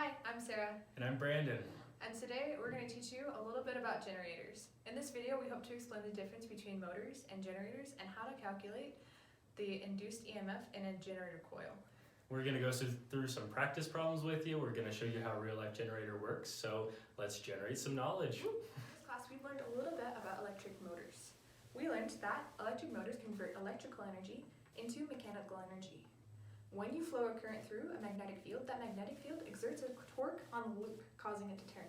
Hi, I'm Sarah, And I'm Brandon. and today we're going to teach you a little bit about generators. In this video, we hope to explain the difference between motors and generators and how to calculate the induced EMF in a generator coil. We're going to go through some practice problems with you. We're going to show you how a real life generator works. So let's generate some knowledge. In this class, we've learned a little bit about electric motors. We learned that electric motors convert electrical energy into mechanical energy. When you flow a current through a magnetic field, that magnetic field exerts a torque on the loop, causing it to turn.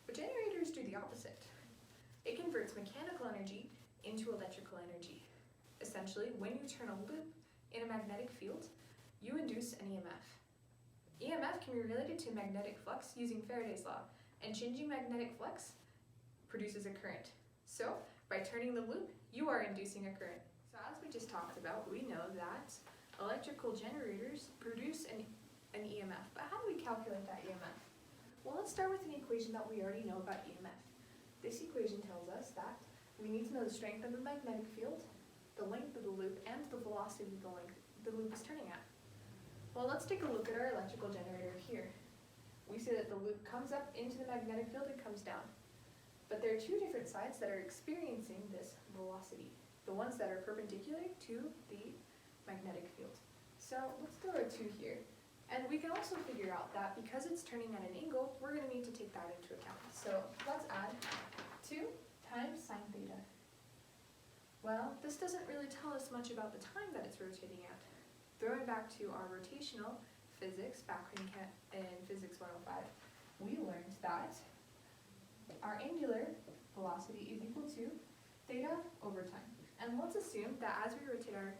But generators do the opposite. It converts mechanical energy into electrical energy. Essentially, when you turn a loop in a magnetic field, you induce an EMF. EMF can be related to magnetic flux using Faraday's law, and changing magnetic flux produces a current. So, by turning the loop, you are inducing a current. So as we just talked about, we know that electrical generators produce an EMF, but how do we calculate that EMF? Well, let's start with an equation that we already know about EMF. This equation tells us that we need to know the strength of the magnetic field, the length of the loop, and the velocity the loop is turning at. Well, let's take a look at our electrical generator here. We see that the loop comes up into the magnetic field and comes down. But there are two different sides that are experiencing this velocity. The ones that are perpendicular to the magnetic field. So let's throw a 2 here. And we can also figure out that because it's turning at an angle, we're going to need to take that into account. So let's add 2 times sine theta. Well, this doesn't really tell us much about the time that it's rotating at. Throwing back to our rotational physics back in Physics 105, we learned that our angular velocity is equal to theta over time. And let's assume that as we rotate our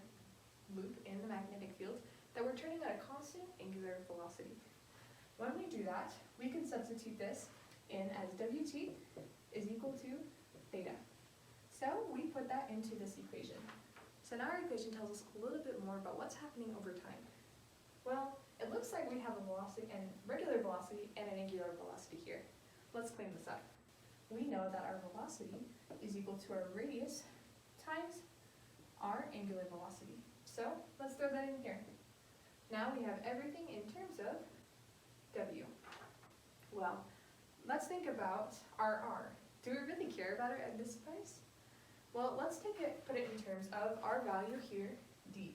loop in the magnetic field, that we're turning at a constant angular velocity. When we do that, we can substitute this in as Wt is equal to theta. So we put that into this equation. So now our equation tells us a little bit more about what's happening over time. Well, it looks like we have a velocity and regular velocity and an angular velocity here. Let's clean this up. We know that our velocity is equal to our radius times our angular velocity. So let's throw that in here. Now we have everything in terms of W. Well, let's think about our R. Do we really care about it at this price? Well, let's put it in terms of our value here, D.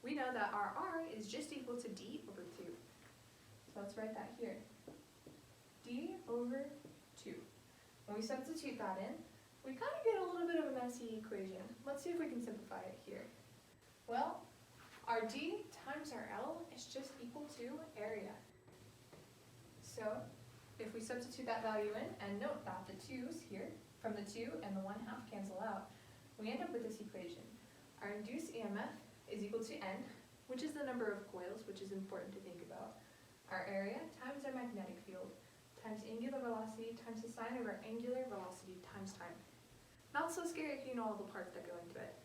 We know that our R is just equal to D over 2. So let's write that here. D over 2. When we substitute that in, we kind of get a little bit of a messy equation. Let's see if we can simplify it here. Well, our D times our L is just equal to area. So, if we substitute that value in, and note that the 2's here, from the 2 and the 1/2 cancel out, we end up with this equation. Our induced EMF is equal to N, which is the number of coils, which is important to think about. Our area times our magnetic field, times angular velocity, times the sine of our angular velocity times time. Not so scary if you know all the parts that go into it.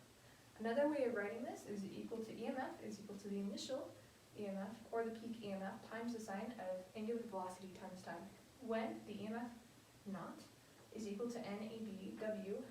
Another way of writing this is equal to EMF is equal to the initial EMF, or the peak EMF, times the sine of angular velocity times time, when the EMF naught is equal to NABW,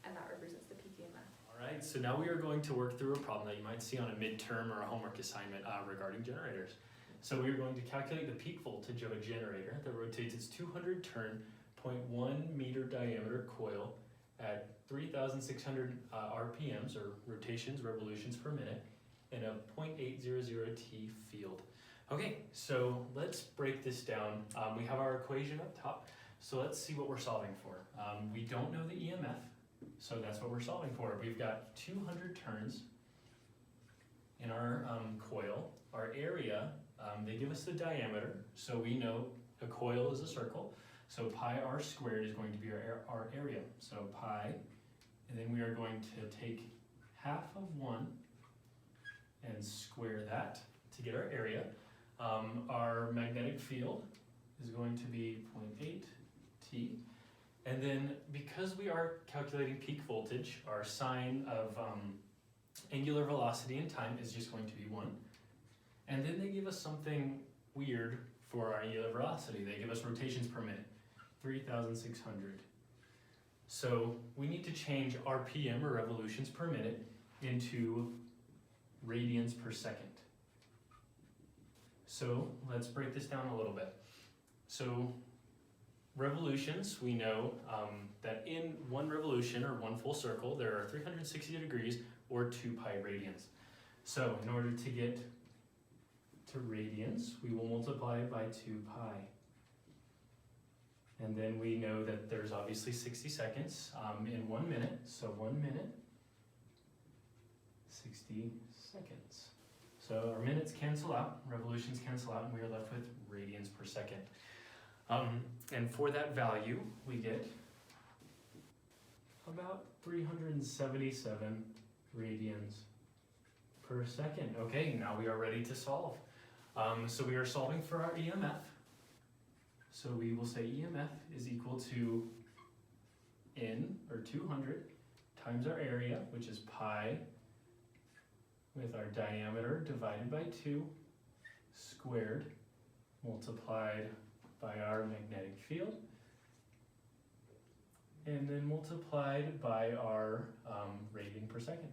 and that represents the peak EMF. Alright, so now we are going to work through a problem that you might see on a midterm or a homework assignment regarding generators. So we are going to calculate the peak voltage of a generator that rotates its 200 turn, 0.1 meter diameter coil at 3,600 RPMs, or rotations, revolutions per minute, in a 0.800 T field. Okay, so let's break this down. We have our equation up top, so let's see what we're solving for. We don't know the EMF, so that's what we're solving for. We've got 200 turns in our coil. Our area, they give us the diameter, so we know a coil is a circle. So pi r squared is going to be our area. So pi, and then we are going to take 1/2 of 1 and square that to get our area. Our magnetic field is going to be 0.8 T. And then because we are calculating peak voltage, our sine of angular velocity and time is just going to be 1. And then they give us something weird for our angular velocity. They give us rotations per minute. 3,600. So we need to change RPM, or revolutions per minute, into radians per second. So let's break this down a little bit. So revolutions, we know that in one revolution or one full circle, there are 360 degrees or 2 pi radians. So in order to get to radians, we will multiply it by 2 pi. And then we know that there's obviously 60 seconds in 1 minute. So 1 minute, 60 seconds. So our minutes cancel out, revolutions cancel out, and we are left with radians per second. And for that value, we get about 377 radians per second. Okay, now we are ready to solve. So we are solving for our EMF. So we will say EMF is equal to N, or 200, times our area, which is pi, with our diameter divided by 2, squared, multiplied by our magnetic field, and then multiplied by our radian per second.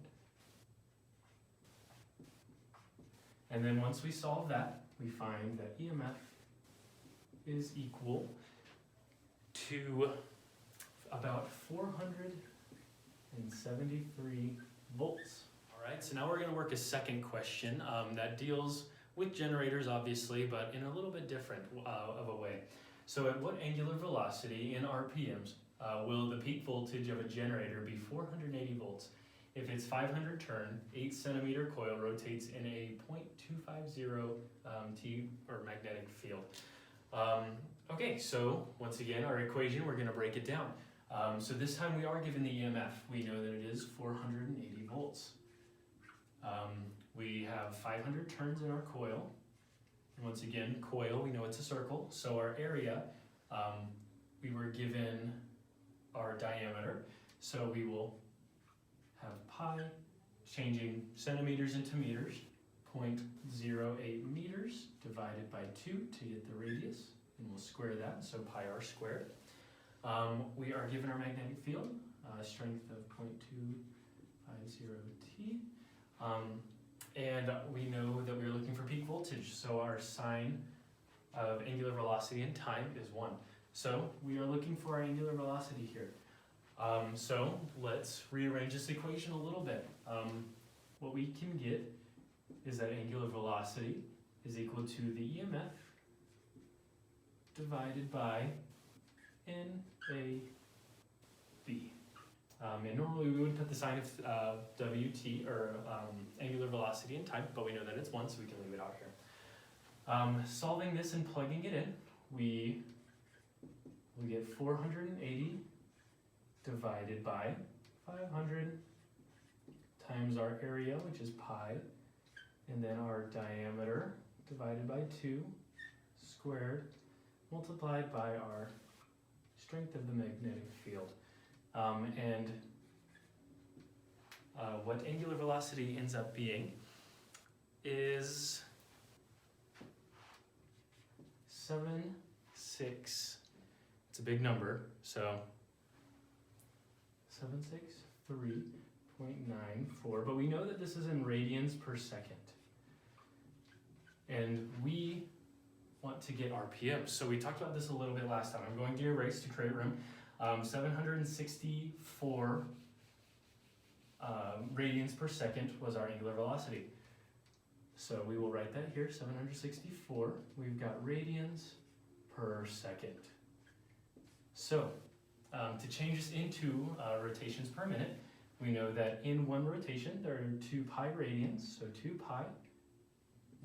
And then once we solve that, we find that EMF is equal to about 473 volts. All right, so now we're going to work a second question that deals with generators, obviously, but in a little bit different of a way. So at what angular velocity in RPMs will the peak voltage of a generator be 480 volts if its 500 turn, 8 centimeter coil rotates in a 0.250 T or magnetic field? Okay, so once again, our equation, we're going to break it down. So this time we are given the EMF. We know that it is 480 volts. We have 500 turns in our coil. And once again, coil, we know it's a circle. So our area, we were given our diameter. So we will have pi, changing centimeters into meters, 0.08 meters divided by 2 to get the radius, and we'll square that, so pi r squared. We are given our magnetic field, strength of 0.250 T, and we know that we're looking for peak voltage, so our sign of angular velocity in time is 1. So we are looking for our angular velocity here. So let's rearrange this equation a little bit. What we can get is that angular velocity is equal to the EMF divided by NAB. And normally we would put the sign of WT, or angular velocity in time, but we know that it's 1, so we can leave it out here. Solving this and plugging it in, we get 480 divided by 500 times our area, which is pi, and then our diameter divided by 2 squared, multiplied by our strength of the magnetic field. What angular velocity ends up being is 7.6, it's a big number, so 763.94, but we know that this is in radians per second. And we want to get RPM. So we talked about this a little bit last time. I'm going to erase to create room. 764 radians per second was our angular velocity. So we will write that here, 764. We've got radians per second. So to change this into rotations per minute, we know that in one rotation there are 2 pi radians, so 2 pi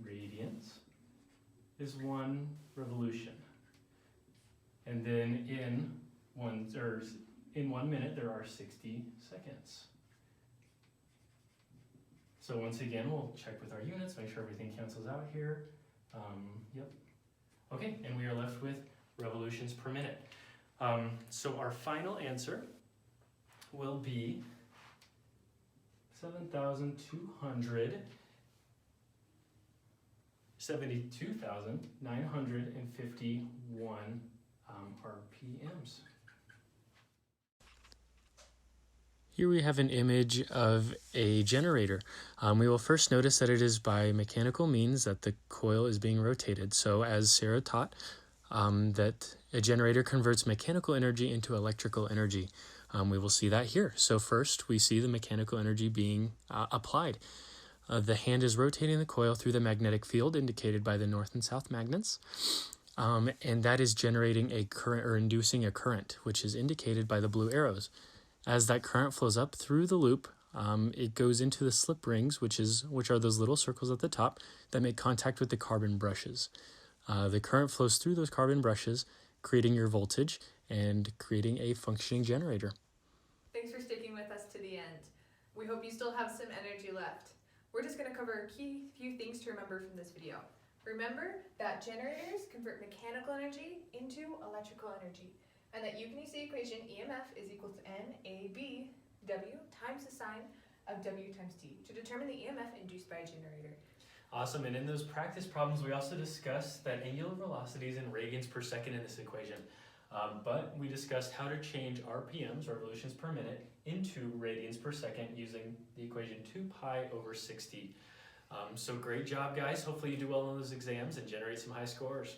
radians is 1 revolution. And then in 1 minute there are 60 seconds. So once again, we'll check with our units, make sure everything cancels out here. Yep. Okay, and we are left with revolutions per minute. So our final answer will be 72,951 RPMs. Here we have an image of a generator. We will first notice that it is by mechanical means that the coil is being rotated. So as Sarah taught, that a generator converts mechanical energy into electrical energy. We will see that here. So first we see the mechanical energy being applied. The hand is rotating the coil through the magnetic field indicated by the north and south magnets. And that is generating a current or inducing a current, which is indicated by the blue arrows. As that current flows up through the loop, it goes into the slip rings, which are those little circles at the top that make contact with the carbon brushes. The current flows through those carbon brushes, creating your voltage and creating a functioning generator. Thanks for sticking with us to the end. We hope you still have some energy left. We're just going to cover a few things to remember from this video. Remember that generators convert mechanical energy into electrical energy, and that you can use the equation EMF is equal to NABW times the sine of W times T to determine the EMF induced by a generator. Awesome, and in those practice problems, we also discussed that angular velocity is in radians per second in this equation. But we discussed how to change RPMs, revolutions per minute, into radians per second using the equation 2 pi over 60. So great job, guys. Hopefully you do well on those exams and generate some high scores.